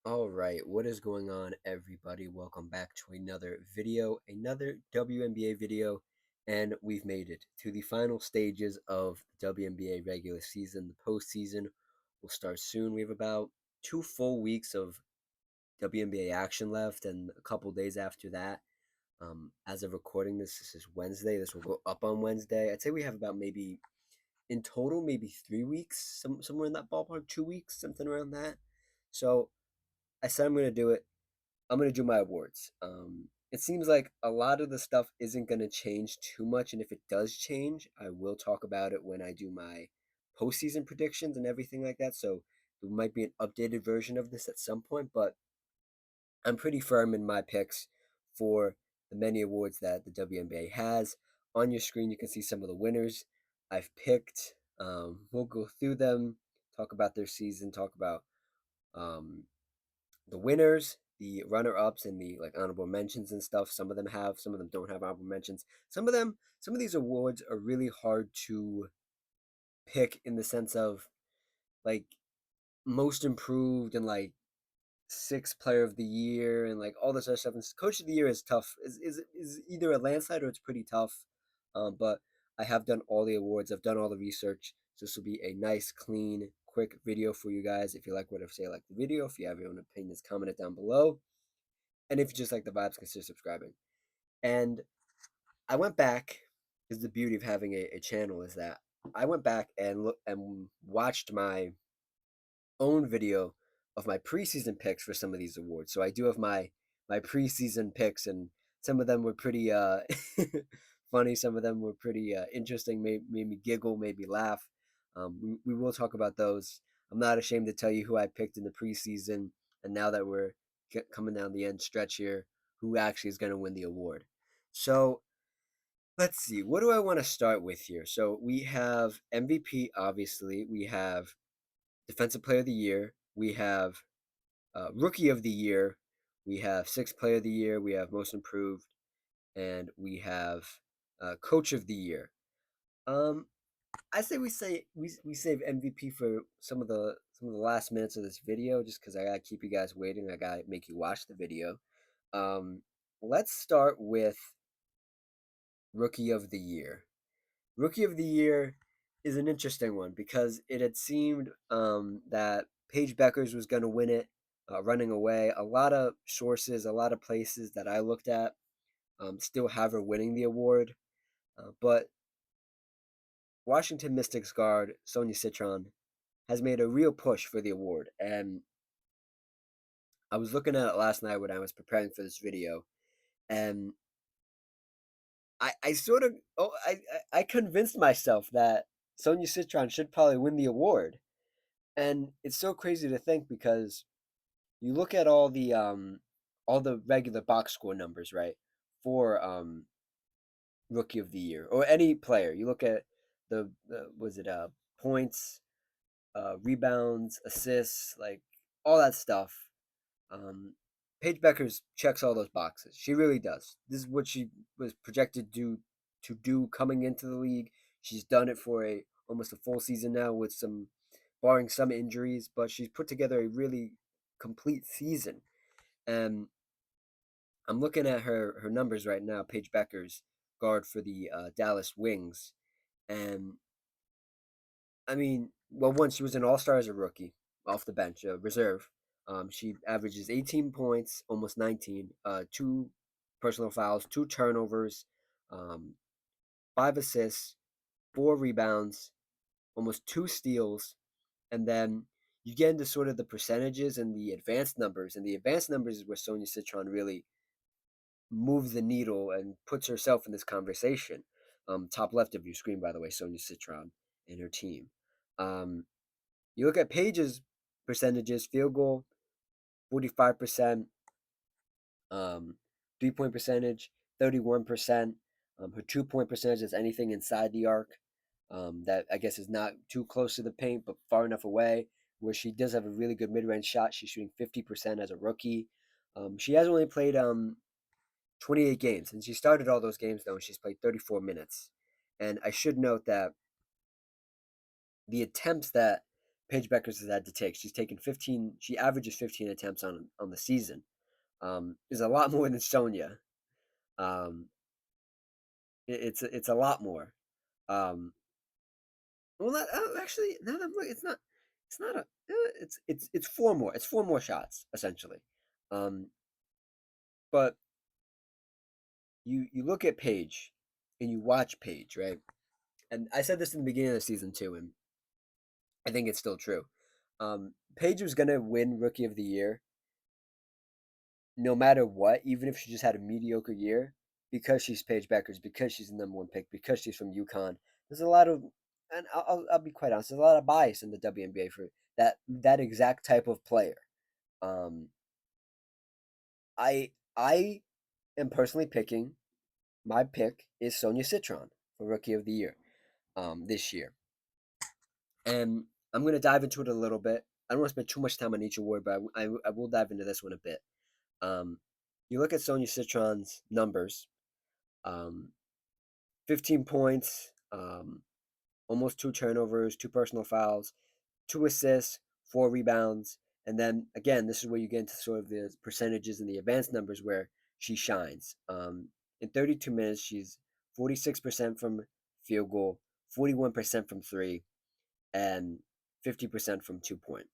All right, what is going on, everybody? Welcome back to another video, another WNBA video, and we've made it to the final stages of the WNBA regular season. The postseason will start soon. We have about 2 full weeks of WNBA action left, and a couple days after that. As of recording this is Wednesday. This will go up on Wednesday. I'd say we have about maybe in total, maybe 3 weeks, somewhere in that ballpark, 2 weeks, something around that. So I said I'm going to do it. I'm gonna do my awards. It seems like a lot of the stuff isn't gonna change too much, and if it does change, I will talk about it when I do my postseason predictions and everything like that. So there might be an updated version of this at some point, but I'm pretty firm in my picks for the many awards that the WNBA has. On your screen, you can see some of the winners I've picked. We'll go through them, talk about their season, talk about um, the winners, the runner-ups, and the like honorable mentions and stuff. Some of them have, some of them don't have honorable mentions. Some of these awards are really hard to pick in the sense of like most improved and like sixth player of the year and like all this other stuff. And coach of the year is tough. Is either a landslide or it's pretty tough. But I have done all the awards. I've done all the research. So this will be a nice, clean, quick video for you guys. If you like what I say, like the video. If you have your own opinions, comment it down below. And if you just like the vibes, consider subscribing. And I went back, because the beauty of having a channel is that I went back and look and watched my own video of my preseason picks for some of these awards. So I do have my preseason picks, and some of them were pretty funny. Some of them were pretty interesting. Made me giggle, made me laugh. We will talk about those. I'm not ashamed to tell you who I picked in the preseason, and now that we're coming down the end stretch here, who actually is going to win the award. So let's see. What do I want to start with here? So we have MVP, obviously. We have Defensive Player of the Year. We have Rookie of the Year. We have Sixth Player of the Year. We have Most Improved, and we have Coach of the Year. Um, I say we save MVP for some of the last minutes of this video, just because I gotta keep you guys waiting. I gotta make you watch the video. Um, let's start with Rookie of the Year. Rookie of the Year is an interesting one because it had seemed that Paige Beckers was going to win it, running away. A lot of sources, a lot of places that I looked at still have her winning the award. But Washington Mystics guard Sonia Citron has made a real push for the award. And I was looking at it last night when I was preparing for this video. And I sort of, I convinced myself that Sonia Citron should probably win the award. And it's so crazy to think because you look at all the regular box score numbers, right? For rookie of the year or any player. You look at the was it points, rebounds, assists, like all that stuff. Um Paige Beckers checks all those boxes. She really does. This is what she was projected to do coming into the league. She's done it for a almost a full season now with some barring some injuries, but she's put together a really complete season. And I'm looking at her numbers right now, Paige Beckers, guard for the Dallas Wings. And I mean, well, once she was an all-star as a rookie off the bench, reserve. She averages 18 points, almost 19, two personal fouls, two turnovers, um, 5 assists, 4 rebounds, almost 2 steals, and then you get into sort of the percentages and the advanced numbers. And the advanced numbers is where Sonia Citron really moves the needle and puts herself in this conversation. Top left of your screen, by the way, Sonia Citron and her team. Um, you look at Paige's percentages: field goal, 45%, um, 3 point percentage, 31%. Her 2 point percentage is anything inside the arc. That I guess is not too close to the paint, but far enough away where she does have a really good mid range shot. She's shooting 50% as a rookie. She has only played 28 games, and she started all those games though, and she's played 34 minutes. And I should note that the attempts that Paige Beckers has had to take. She's taken 15. She averages 15 attempts on the season. Is a lot more than Sonia. Um, it's a lot more. Um, well, not actually. Now that I'm looking, it's not. It's not a. It's four more. It's four more shots essentially. Um, but you look at Paige, and you watch Paige, right? And I said this in the beginning of the season too, and I think it's still true. Paige was gonna win Rookie of the Year no matter what, even if she just had a mediocre year, because she's Paige Beckers, because she's the number one pick, because she's from UConn. There's a lot of, and I'll be quite honest, there's a lot of bias in the WNBA for that exact type of player. Um, I am personally picking. My pick is Sonia Citron for Rookie of the Year this year, and I'm going to dive into it a little bit. I don't want to spend too much time on each award, but I will dive into this one a bit. Um, you look at Sonia Citron's numbers, um, 15 points, almost two turnovers, two personal fouls, two assists, four rebounds. And then again, this is where you get into sort of the percentages and the advanced numbers where she shines. In 32 minutes, she's 46% from field goal, 41% from three, and 50% from 2 point.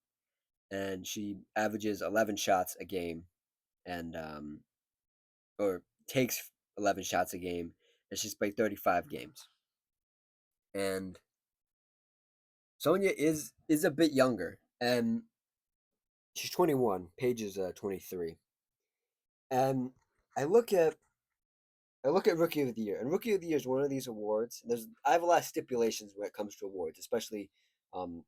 And she averages 11 shots a game, and or takes 11 shots a game, and she's played 35 games. And Sonia is a bit younger, and she's 21. Paige is 23. And I look at Rookie of the Year, and Rookie of the Year is one of these awards. I have a lot of stipulations when it comes to awards, especially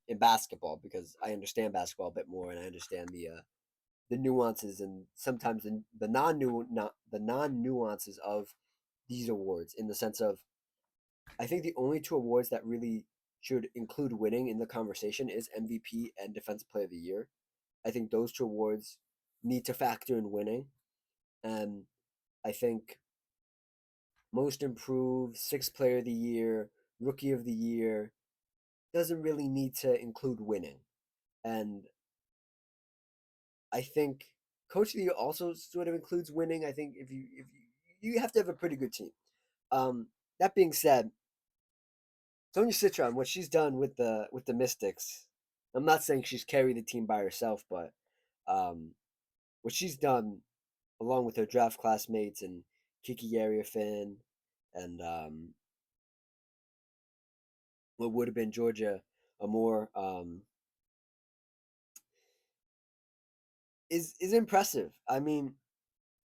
in basketball, because I understand basketball a bit more, and I understand the nuances and sometimes the non nuances of these awards. In the sense of, I think the only two awards that really should include winning in the conversation is MVP and Defense Player of the Year. I think those two awards need to factor in winning. And I think Most Improved, Sixth Player of the Year, Rookie of the Year doesn't really need to include winning. And I think Coach of the Year also sort of includes winning. I think if you have to have a pretty good team. That being said, Sonia Citron, what she's done with the Mystics, I'm not saying she's carried the team by herself, but um, what she's done along with her draft classmates and Kiki Finn and what would have been Georgia Amore, is impressive. I mean,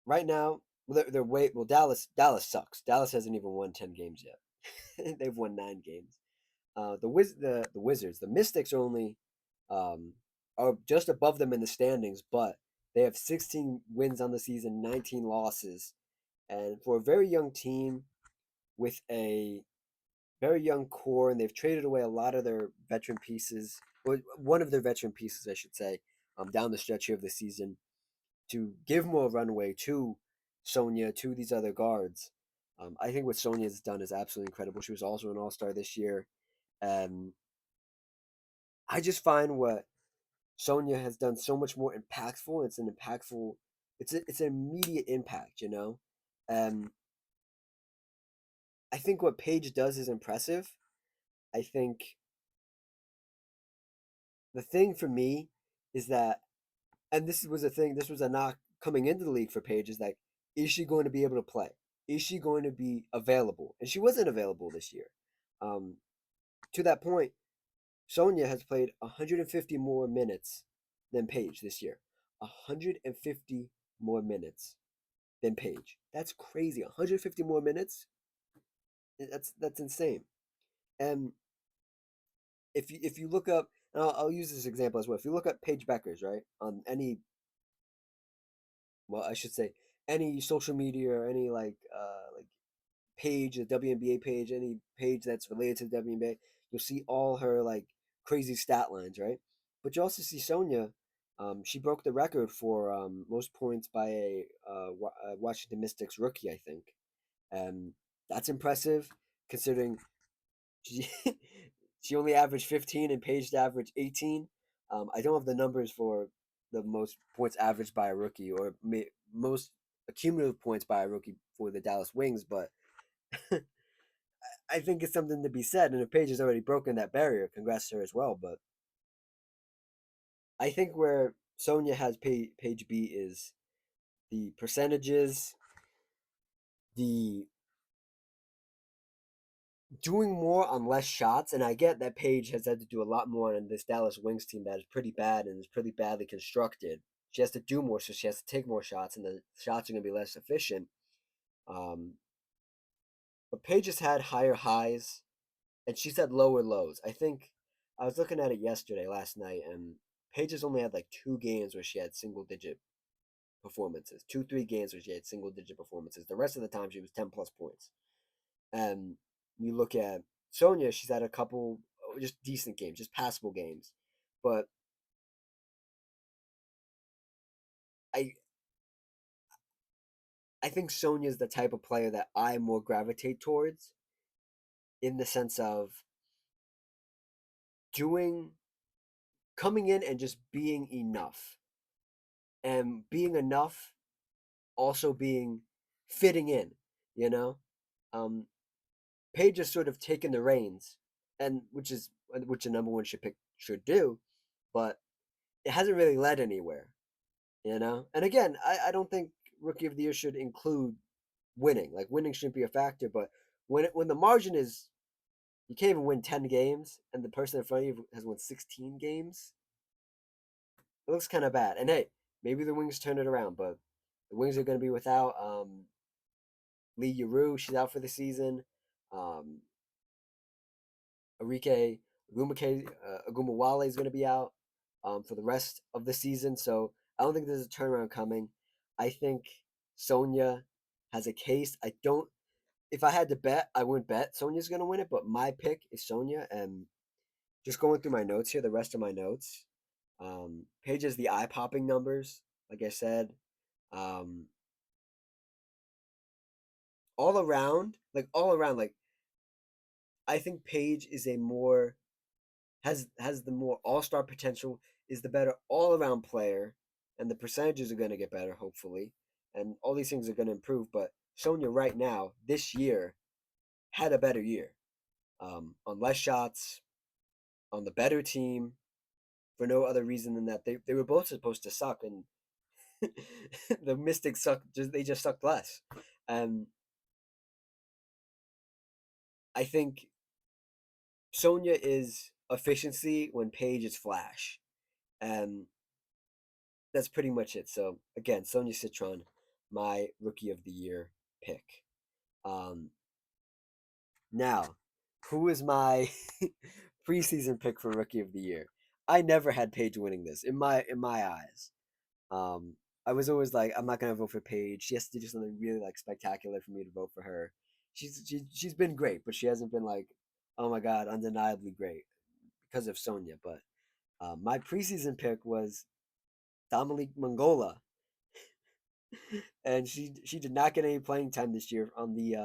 right now they're way well. Dallas sucks. Dallas hasn't even won 10 games yet. They've won 9 games. The Wizards, the Mystics um, are just above them in the standings, but they have 16 wins on the season, 19 losses, and for a very young team with a very young core, and they've traded away a lot of their veteran pieces, or one of their veteran pieces, I should say, down the stretch here of the season to give more runway to Sonia, to these other guards. I think what Sonia's done is absolutely incredible. She was also an All Star this year, and I just find what Sonia has done so much more impactful. It's an impactful, it's an immediate impact, you know. And I think what Paige does is impressive. I think the thing for me is that, and this was a thing, this was a knock coming into the league for Paige, is like, is she going to be able to play? Is she going to be available? And she wasn't available this year. Um, to that point, Sonia has played 150 more minutes than Paige this year. 150 more minutes than Paige. That's crazy. 150 more minutes. That's insane. And if you look up, and I'll use this example as well. If you look up Paige Beckers, right, on any, well, I should say any social media or any like page, a WNBA page, any page that's related to the WNBA, you'll see all her like crazy stat lines, right? But you also see Sonia. She broke the record for most points by a Washington Mystics rookie, I think. And that's impressive considering she She only averaged 15 and Paige averaged 18. I don't have the numbers for the most points averaged by a rookie or most accumulative points by a rookie for the Dallas Wings, but I think it's something to be said. And if Paige has already broken that barrier, congrats to her as well. But I think where Sonia has Paige B is the percentages, the doing more on less shots. And I get that Paige has had to do a lot more on this Dallas Wings team that is pretty bad and is pretty badly constructed. She has to do more, so she has to take more shots, and the shots are going to be less efficient. Um, but Paige has had higher highs, and she's had lower lows. I think I was looking at it last night, and Paige has only had like 2 games where she had single digit performances, 3 games where she had single digit performances. The rest of the time, she was 10 plus points. And you look at Sonia, she's had a couple just decent games, just passable games. But I I think Sonia's the type of player that I more gravitate towards in the sense of doing coming in and just being enough. And being enough also being fitting in, you know? Um Paige has sort of taken the reins, and which a number one should do, but it hasn't really led anywhere, you know. And again, I don't think rookie of the year should include winning. Like winning shouldn't be a factor, but when the margin is you can't even win 10 games, and the person in front of you has won 16 games, it looks kind of bad. And hey, maybe the Wings turn it around, but the Wings are going to be without Lee Yuru. She's out for the season. Um, Arike Agumawale is going to be out for the rest of the season. So I don't think there's a turnaround coming. I think Sonia has a case. I don't. If I had to bet, I wouldn't bet Sonia's going to win it, but my pick is Sonia. And just going through my notes here, the rest of my notes, Paige has the eye popping numbers. Like I said, um, all around, like I think Paige is a more has the more all star potential, is the better all around player, and the percentages are going to get better hopefully, and all these things are going to improve. But Sonia right now this year had a better year, on less shots, on the better team, for no other reason than that they were both supposed to suck, and the Mystics sucked. They just sucked less. And I think Sonia is efficiency when Paige is flash, and that's pretty much it. So again, Sonia Citron, my rookie of the year pick. Um, Now, who is my preseason pick for rookie of the year? I never had Paige winning this in my eyes. Um, I was always like, I'm not gonna vote for Paige. She has to do something really like spectacular for me to vote for her. She's been great, but she hasn't been like, oh my god, undeniably great because of Sonia. But my preseason pick was Dominique Mongola, and she did not get any playing time this year on the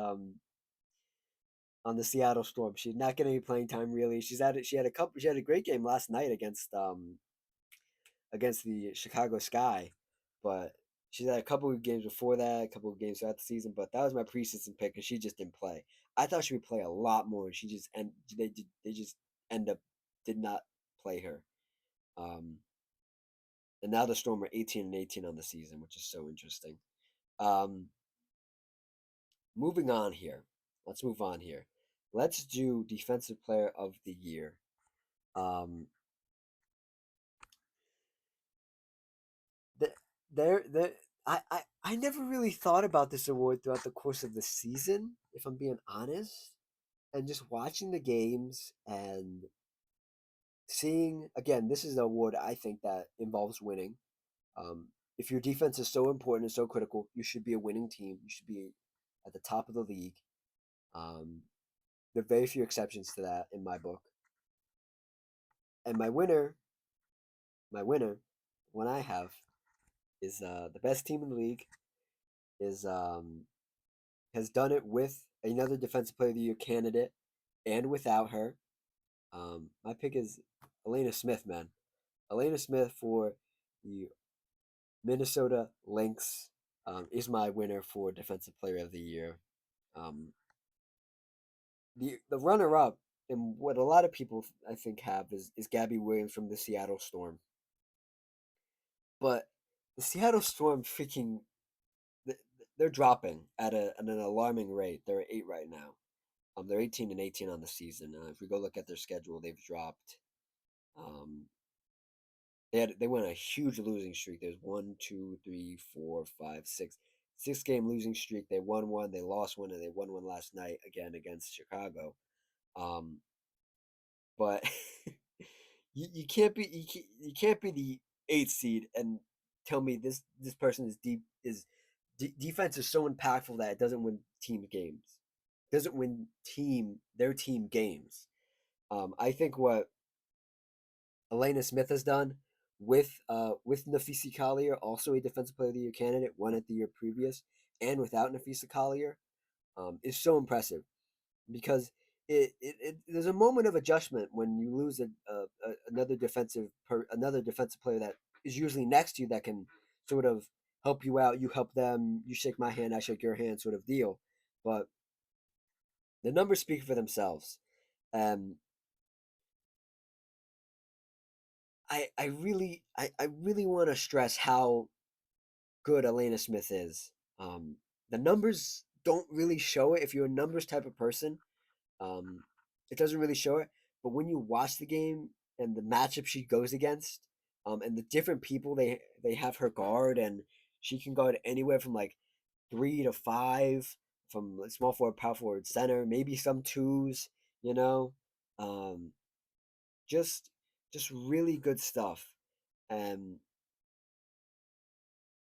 Seattle Storm. She did not get any playing time really. She had a great game last night against the Chicago Sky, but she's had a couple of games before that, a couple of games throughout the season. But that was my preseason pick, and she just didn't play. I thought she would play a lot more. She just and they just end up did not play her. Um, and now the Storm are 18-18 on the season, which is so interesting. Um, Moving on here. Let's move on here. Let's do Defensive Player of the Year. Um, the, there, I never really thought about this award throughout the course of the season, if I'm being honest. And just watching the games and seeing, again, this is an award I think that involves winning. If your defense is so important and so critical, you should be a winning team. You should be at the top of the league. Um, there are very few exceptions to that in my book. And my winner, one I have, is the best team in the league. Is Has done it with another Defensive Player of the Year candidate and without her. My pick is Elena Smith, man. Elena Smith for the Minnesota Lynx is my winner for Defensive Player of the Year. Um, the runner up, and what a lot of people I think have is Gabby Williams from the Seattle Storm. But the Seattle Storm freaking they're dropping at an alarming rate. They're at 8 right now. They're 18-18 on the season. If we go look at their schedule, they've dropped. Um, they went a huge losing streak. There's 6 game losing streak. They won one, they lost one, and they won one last night again against Chicago. Um, but you can't be you can't be the 8th seed and tell me this person is defense is so impactful that it doesn't win team games, doesn't win their team games. I think what Elena Smith has done with Nafisa Collier, also a Defensive Player of the Year candidate, won it the year previous, and without Nafisa Collier, is so impressive because there's a moment of adjustment when you lose another defensive player that is usually next to you that can sort of help you out. You help them. You shake my hand, I shake your hand, sort of deal. But the numbers speak for themselves. Um, I really want to stress how good Elena Smith is. The numbers don't really show it. If you're a numbers type of person, um, it doesn't really show it. But when you watch the game and the matchup she goes against, and the different people they have her guard, and she can guard anywhere from like 3 to 5, from small forward, power forward, center, maybe some twos. You know, um, just just really good stuff. And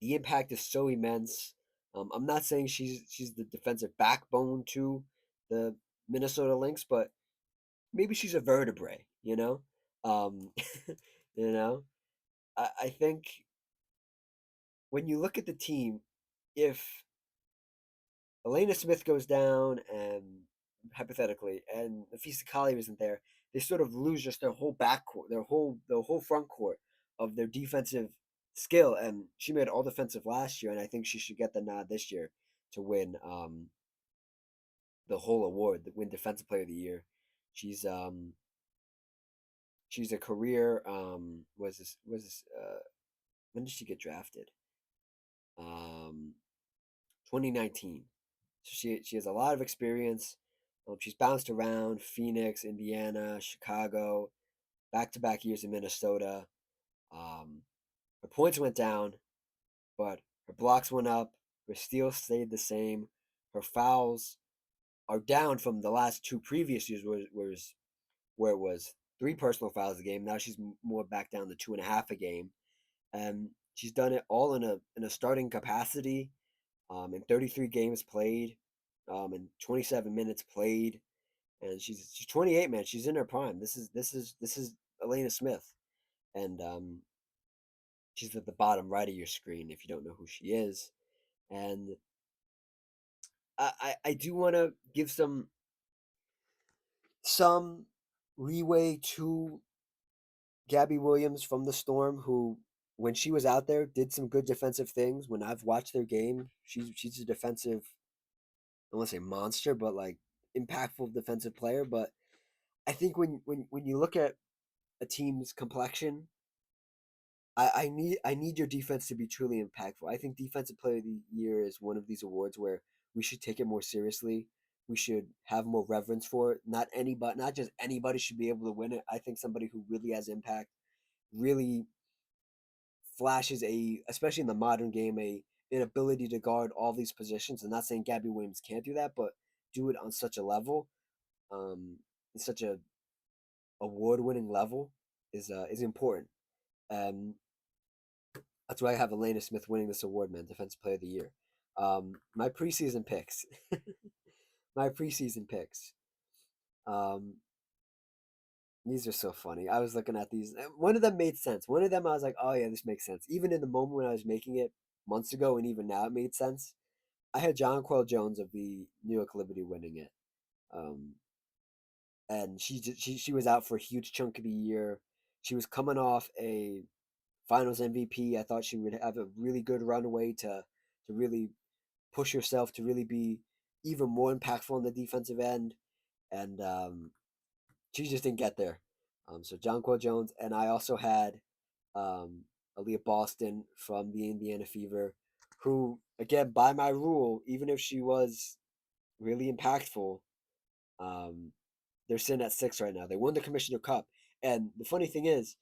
the impact is so immense. I'm not saying she's the defensive backbone to the Minnesota Lynx, but maybe she's a vertebrae. Um, you know. I think when you look at the team, if Elena Smith goes down and hypothetically, and Nafisa Collier isn't there, they sort of lose just their whole backcourt, their whole front court of their defensive skill. And she made all defensive last year, and I think she should get the nod this year to win the whole award, the win Defensive Player of the Year. She's um she's a career was this when did she get drafted? 2019. So she has a lot of experience. She's bounced around Phoenix, Indiana, Chicago, back to back years in Minnesota. Um, her points went down, but her blocks went up. Her steals stayed the same. Her fouls are down from the last 2 previous years, where it was 3 personal fouls a game. Now she's more back down to 2.5 a game, and she's done it all in a starting capacity. In 33 games played, in 27 minutes played, and she's 28, man. She's in her prime. This is Elena Smith, and she's at the bottom right of your screen if you don't know who she is. And I do want to give some leeway to Gabby Williams from the Storm, who when she was out there did some good defensive things. When I've watched their game, she's a defensive, I don't want to say monster, but like impactful defensive player. But I think when you look at a team's complexion, I need your defense to be truly impactful. I think Defensive Player of the Year is one of these awards where we should take it more seriously. We should have more reverence for it. Not just anybody should be able to win it. I think somebody who really has impact, really flashes especially in the modern game, an ability to guard all these positions. I'm not saying Gabby Williams can't do that, but do it on such a level, um, in such a award-winning level is important. Um, that's why I have Elena Smith winning this award, man, Defensive Player of the Year. My preseason picks, my preseason picks. Um, these are so funny. I was looking at these. One of them made sense. One of them I was like, oh yeah, this makes sense. Even in the moment when I was making it months ago, and even now it made sense. I had John Quell Jones of the New York Liberty winning it. Um, and she was out for a huge chunk of the year. She was coming off a Finals MVP. I thought she would have a really good runway to really push herself to really be even more impactful on the defensive end, and she just didn't get there. So Jonquel Jones, and I also had um, Aaliyah Boston from the Indiana Fever, who again by my rule, even if she was really impactful, um, they're sitting at 6 right now. They won the Commissioner Cup, and the funny thing is,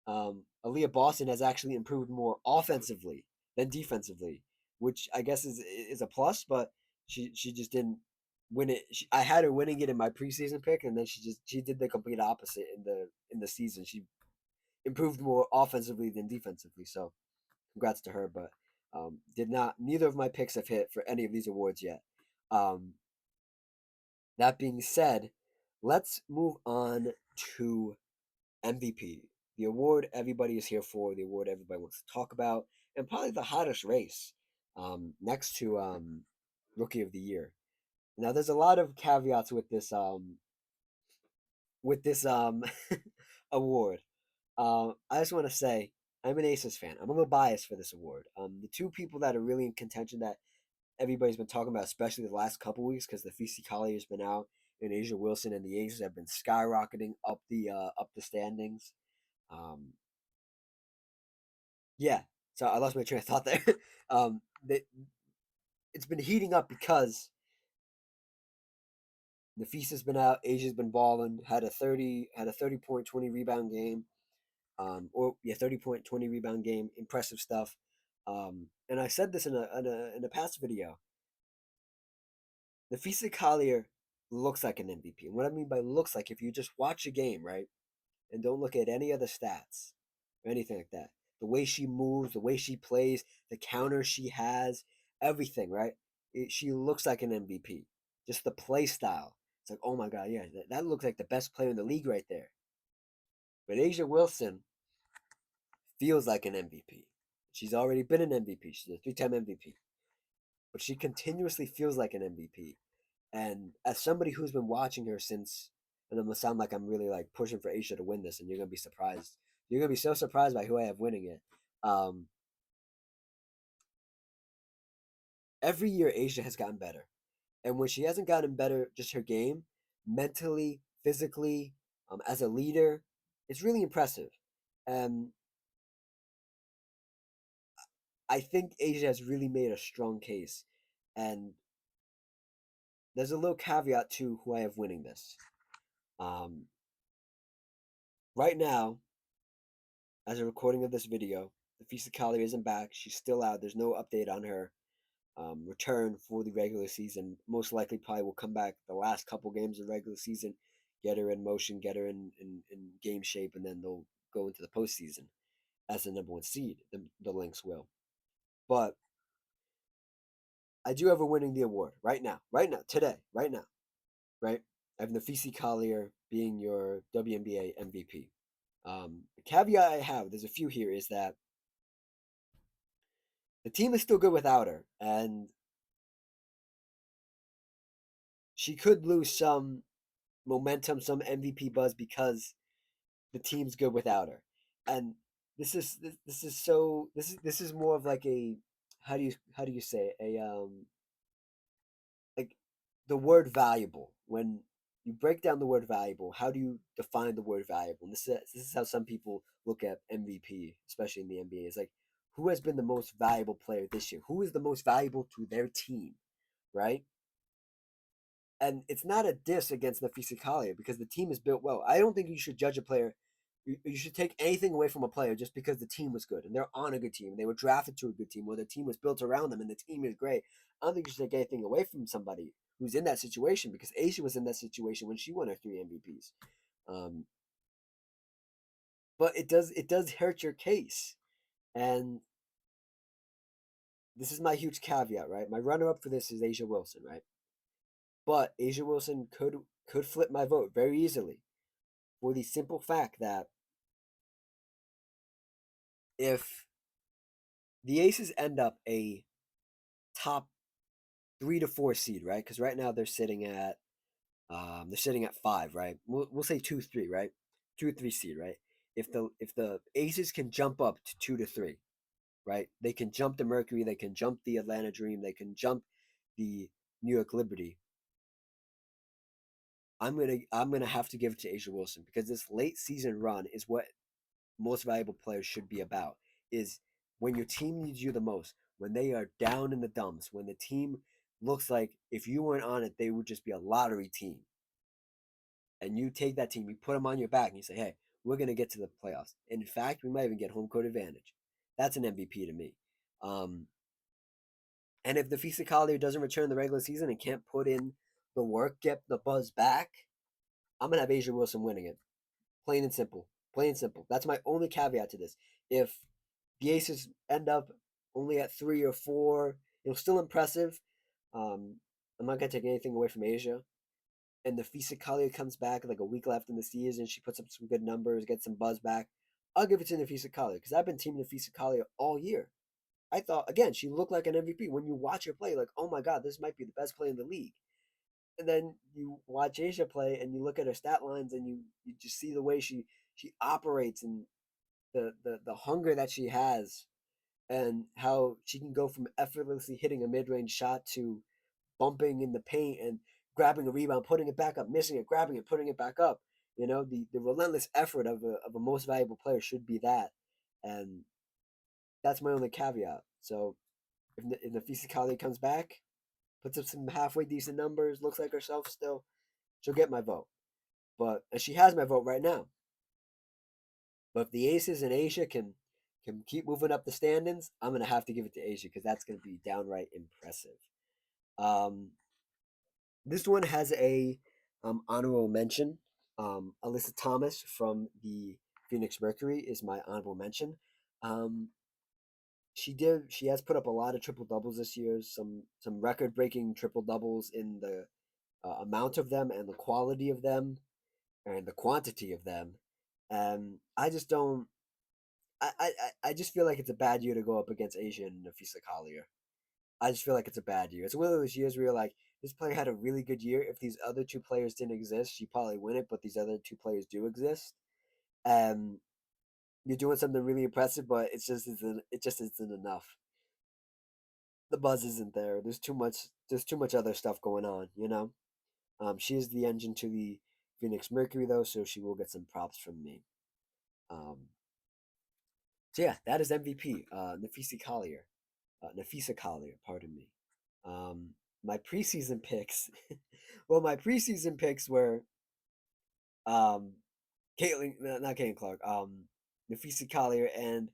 Aaliyah Boston has actually improved more offensively than defensively, which I guess is a plus. But she just didn't win it. I had her winning it in my preseason pick, and then she did the complete opposite in the season. She improved more offensively than defensively. So congrats to her. But did not. Neither of my picks have hit for any of these awards yet. Um, that being said, let's move on to MVP, the award everybody is here for, the award everybody wants to talk about, and probably the hottest race, next to Rookie of the Year. Now, there's a lot of caveats with this award. I just want to say I'm an Aces fan. I'm a little biased for this award. The two people that are really in contention that everybody's been talking about, especially the last couple weeks, because the Feisty Collier's been out and Asia Wilson and the Aces have been skyrocketing up the standings. Um, Yeah. So I lost my train of thought there. um, they, it's been heating up because Nafisa's been out, Asia's been balling, had a 30 point 20 rebound game. Or yeah, 30 point 20 rebound game, impressive stuff. And I said this in a past video. Nafisa Collier looks like an MVP. And what I mean by looks like, if you just watch a game, right, and don't look at any other stats or anything like that. The way she moves, the way she plays, the counter she has, everything, right? She looks like an MVP. Just the play style. It's like, oh my God, yeah, that looks like the best player in the league right there. But Asia Wilson feels like an MVP. She's already been an MVP. She's a 3-time MVP. But she continuously feels like an MVP. And as somebody who's been watching her since, and I'm gonna sound like I'm really like pushing for Asia to win this, and you're gonna be surprised. You're gonna be so surprised by who I have winning it. Um, every year Asia has gotten better, and when she hasn't gotten better, just her game, mentally, physically, as a leader, it's really impressive. And I think Asia has really made a strong case. And there's a little caveat to who I have winning this. Um, right now, as a recording of this video, the Fisa Kali isn't back. She's still out. There's no update on her return for the regular season. Most likely, probably will come back the last couple games of regular season, get her in motion, get her in game shape, and then they'll go into the postseason as the number one seed. The Lynx will. But I do have her winning the award right now, today, right now, right? I have Nafisi Collier being your WNBA MVP. The caveat I have, there's a few here, is that the team is still good without her, and she could lose some momentum, some MVP buzz because the team's good without her. And this is more of like a, how do you say it? A like the word valuable. When you break down the word valuable, how do you define the word valuable? And this is how some people look at MVP, especially in the NBA. It's like, who has been the most valuable player this year? Who is the most valuable to their team, right? And it's not a diss against Nafisa Kalia because the team is built well. I don't think you should judge a player. You should take anything away from a player just because the team was good and they're on a good team. They were drafted to a good team, or the team was built around them and the team is great. I don't think you should take anything away from somebody who's in that situation, because Asia was in that situation when she won her 3 MVPs. Um, but it does hurt your case, and this is my huge caveat, right? My runner up for this is Asia Wilson, right? But Asia Wilson could flip my vote very easily, for the simple fact that if the Aces end up a top 3 to 4 seed, right? Because right now they're sitting at They're sitting at 5, right? We'll say 2-3, right? 2-3 seed, right? If the Aces can jump up to 2-3, right? They can jump the Mercury, they can jump the Atlanta Dream, they can jump the New York Liberty. I'm gonna have to give it to Asia Wilson because this late season run is what most valuable players should be about. Is when your team needs you the most, when they are down in the dumps, when the team looks like if you weren't on it, they would just be a lottery team. And you take that team, you put them on your back, and you say, "Hey, we're gonna get to the playoffs." And in fact, we might even get home court advantage. That's an MVP to me. Um, and if the Collier doesn't return in the regular season and can't put in the work, get the buzz back, I'm gonna have Asia Wilson winning it. Plain and simple. Plain and simple. That's my only caveat to this. If the Aces end up only at 3 or 4, still impressive. I'm not gonna take anything away from Asia. And the Collier comes back like a week left in the season. She puts up some good numbers, gets some buzz back. I'll give it to Nafisa Collier because I've been teaming Nafisa Collier all year. I thought again she looked like an MVP. When you watch her play, like, oh my god, this might be the best player in the league. And then you watch Asia play and you look at her stat lines and you just see the way she operates and the hunger that she has and how she can go from effortlessly hitting a mid-range shot to bumping in the paint and grabbing a rebound, putting it back up, missing it, grabbing it, putting it back up. The relentless effort of a most valuable player should be that. And that's my only caveat. So if Nafisa Kali comes back, puts up some halfway decent numbers, looks like herself still, she'll get my vote. And she has my vote right now. But if the Aces and Asia can keep moving up the standings, I'm gonna have to give it to Asia because that's gonna be downright impressive. Um, this one has a honorable mention. Alyssa Thomas from the Phoenix Mercury is my honorable mention. Um, she has put up a lot of triple doubles this year. Some record breaking triple doubles in the amount of them and the quality of them and the quantity of them. I just don't. I just feel like it's a bad year to go up against Asia and Nafisa Collier. I just feel like it's a bad year. It's one of those years where you're like, this player had a really good year. If these other two players didn't exist, she probably win it. But these other two players do exist, and you're doing something really impressive. But it just isn't enough. The buzz isn't there. There's too much. There's too much other stuff going on. She is the engine to the Phoenix Mercury though, so she will get some props from me. Um, so yeah, that is MVP. Nafisa Collier, pardon me. Um, my preseason picks. Well, my preseason picks were um, not Caitlin Clark, Nafisa Collier and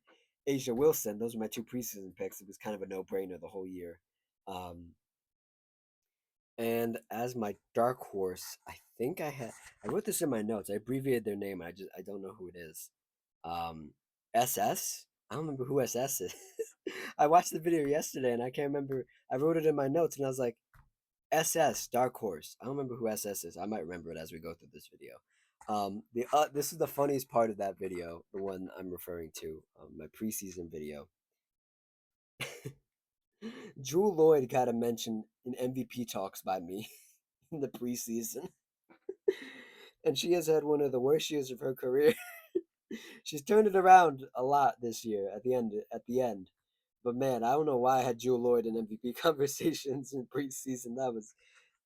Asia Wilson. Those were my two preseason picks. It was kind of a no-brainer the whole year. Um, and as my dark horse, I wrote this in my notes. I abbreviated their name. I don't know who it is. SS. I don't remember who SS is. I watched the video yesterday and I can't remember. I wrote it in my notes and I was like, SS Dark Horse. I don't remember who SS is. I might remember it as we go through this video. This is the funniest part of that video, the one I'm referring to, my preseason video. Jewel Lloyd got a mention in MVP talks by me in the preseason, and she has had one of the worst years of her career. She's turned it around a lot this year at the end. But man, I don't know why I had Jewel Lloyd in MVP conversations in preseason.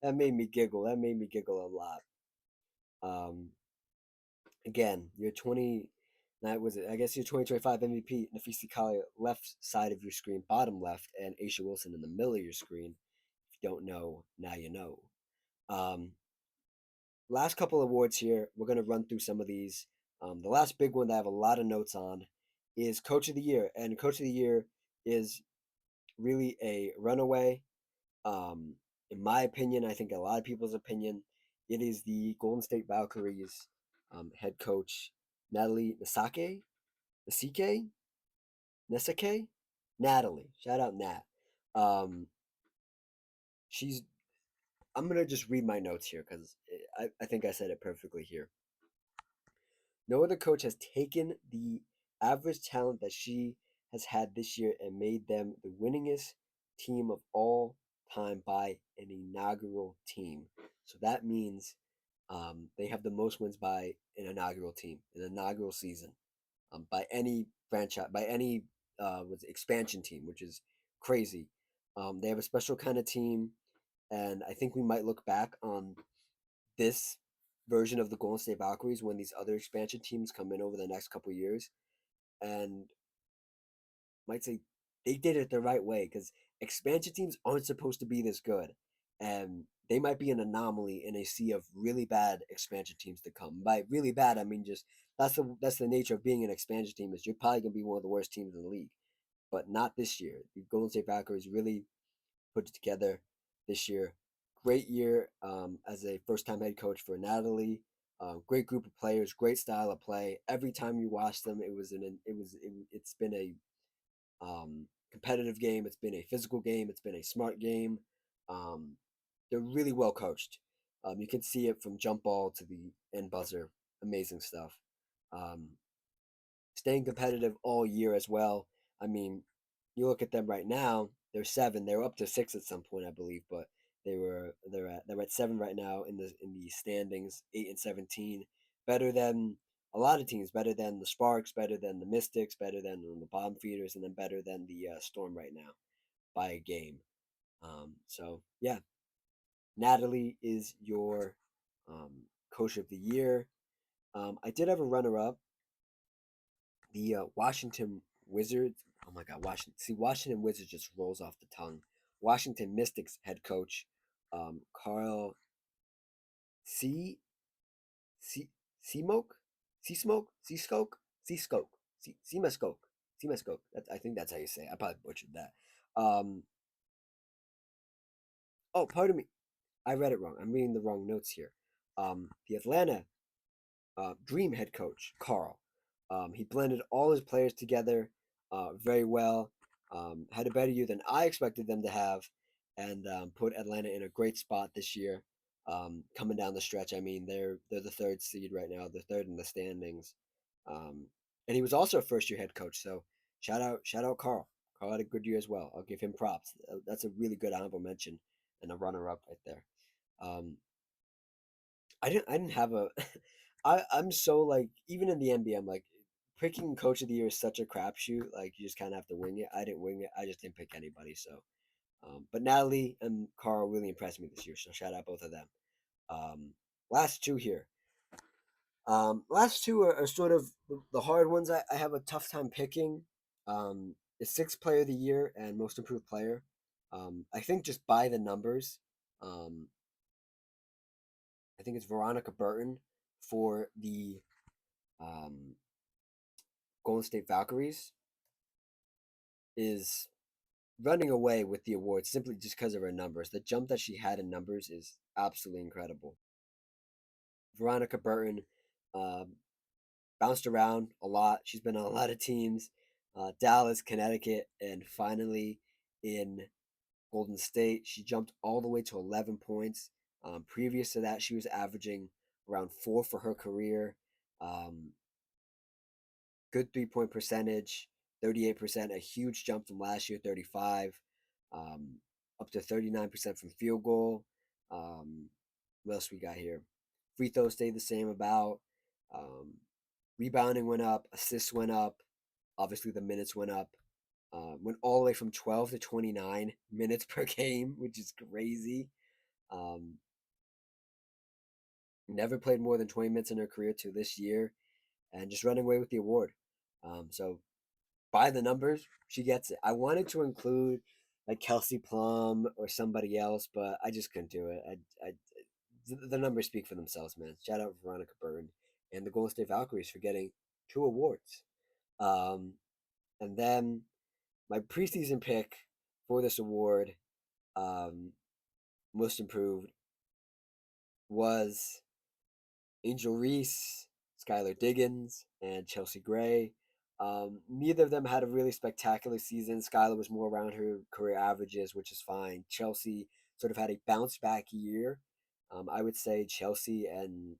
That made me giggle. That made me giggle a lot. Um, Again, your 20, that was it. I guess your 2025 MVP, Nafisi Collier, left side of your screen, bottom left, and Aisha Wilson in the middle of your screen. If you don't know, now you know. Um, Last couple awards here. We're gonna run through some of these. The last big one that I have a lot of notes on is Coach of the Year, and Coach of the Year is really a runaway. In my opinion, I think a lot of people's opinion, it is the Golden State Valkyries head coach Natalie Nasike, Nesake, Natalie. Shout out Nat. Um, she's. I'm gonna just read my notes here because I think I said it perfectly here. No other coach has taken the average talent that she has had this year and made them the winningest team of all time by an inaugural team. So that means they have the most wins by an inaugural team, an inaugural season, by any franchise, by any expansion team, which is crazy. They have a special kind of team, and I think we might look back on this version of the Golden State Valkyries when these other expansion teams come in over the next couple of years, and might say they did it the right way because expansion teams aren't supposed to be this good, and they might be an anomaly in a sea of really bad expansion teams to come. By really bad, I mean just that's the nature of being an expansion team is you're probably gonna be one of the worst teams in the league, but not this year. The Golden State Packers really put it together this year. Great year as a first-time head coach for Natalie. Great group of players, great style of play. Every time you watch them, it's been a competitive game. It's been a physical game. It's been a smart game. Um, they're really well coached. You can see it from jump ball to the end buzzer. Amazing stuff. Um, Staying competitive all year as well. I mean, you look at them right now. They're seven. They were up to six at some point, I believe, but they're at seven right now in the standings. 8-17, better than a lot of teams. Better than the Sparks. Better than the Mystics. Better than the Bottom Feeders, and then better than the Storm right now by a game. So yeah, Natalie is your coach of the year. I did have a runner up, the Washington Wizards. Oh my God, Washington! See, Washington Wizards just rolls off the tongue. Washington Mystics head coach, Carl C. C. Seamoke, Seasmoke, Seaskoke, Seaskoke, Seamascoke, Seamascoke. I think that's how you say it. I probably butchered that. Um, oh, pardon me. I read it wrong. I'm reading the wrong notes here. The Atlanta Dream head coach, Carl. He blended all his players together very well, had a better year than I expected them to have, and put Atlanta in a great spot this year. Coming down the stretch, I mean, they're the third seed right now. They're third in the standings, um, and he was also a first year head coach. So shout out Carl. Carl had a good year as well. I'll give him props. That's a really good honorable mention and a runner up right there. Um, I didn't have a I'm so like even in the NBA I'm like picking coach of the year is such a crapshoot. Like you just kind of have to wing it. I didn't wing it. I just didn't pick anybody. So, but Natalie and Carl really impressed me this year. So shout out both of them. Um, last two here. Last two are sort of the hard ones. I have a tough time picking. The sixth player of the year and most improved player. I think just by the numbers. Um, I think it's Veronica Burton for the um, Golden State Valkyries is running away with the award simply just because of her numbers. The jump that she had in numbers is absolutely incredible. Veronica Burton um, bounced around a lot. She's been on a lot of teams, Dallas, Connecticut, and finally in Golden State. She jumped all the way to 11 points. Previous to that, she was averaging around 4 for her career. Um, Good 3-point percentage, 38%, a huge jump from last year, 35, um, up to 39% from field goal. Um, what else we got here? Free throws stayed the same about. Um, Rebounding went up, assists went up. Obviously, the minutes went up. Went all the way from 12 to 29 minutes per game, which is crazy. Um, Never played more than 20 minutes in her career to this year, and just running away with the award. So by the numbers, she gets it. I wanted to include like Kelsey Plum or somebody else, but I just couldn't do it. The numbers speak for themselves, man. Shout out Veronica Burton and the Golden State Valkyries for getting 2 awards. Um, and then my preseason pick for this award, um, most improved, was Angel Reese, Skylar Diggins, and Chelsea Gray. Neither of them had a really spectacular season. Skylar was more around her career averages, which is fine. Chelsea sort of had a bounce back year. I would say Chelsea and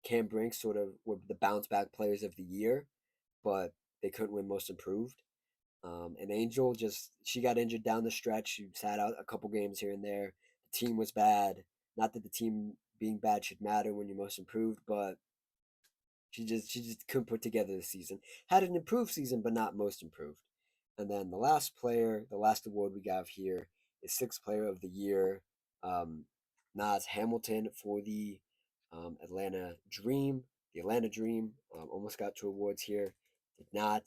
Cam Brink sort of were the bounce back players of the year, but they couldn't win most improved. And Angel she got injured down the stretch. She sat out a couple games here and there. The team was bad. Not that the team being bad should matter when you're most improved, but she just couldn't put together the season. Had an improved season, but not most improved. And then the last player, the last award we got here is Sixth Player of the Year, um, Nas Hamilton for the Atlanta Dream. The Atlanta Dream almost got 2 awards here, did not.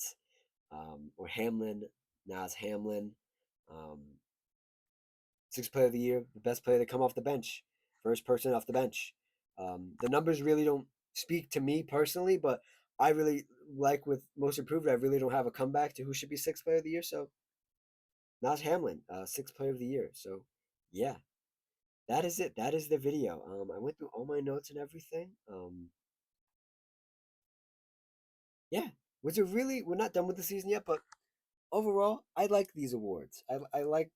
Or Hamlin, Nas Hamlin, um, Sixth Player of the Year, the best player to come off the bench, first person off the bench. The numbers really don't speak to me personally, but I really like with most improved. I really don't have a comeback to who should be Sixth Player of the Year. So Nas Hamlin, Sixth Player of the Year. So yeah, that is it. That is the video. I went through all my notes and everything. Yeah, was it really? We're not done with the season yet, but overall, I like these awards. I like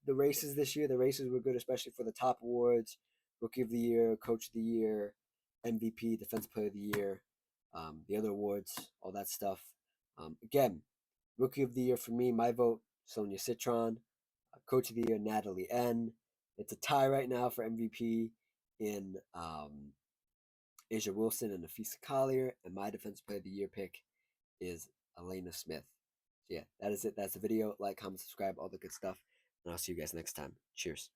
the races this year. The races were good, especially for the top awards: Rookie of the Year, Coach of the Year, MVP, Defensive Player of the Year, the other awards, all that stuff. Again, Rookie of the Year for me, my vote: Sonia Citron. Coach of the Year: Natalie N. It's a tie right now for MVP in Asia Wilson and Afisa Collier, and my Defensive Player of the Year pick is Elena Smith. So yeah, that is it. That's the video. Like, comment, subscribe, all the good stuff. And I'll see you guys next time. Cheers.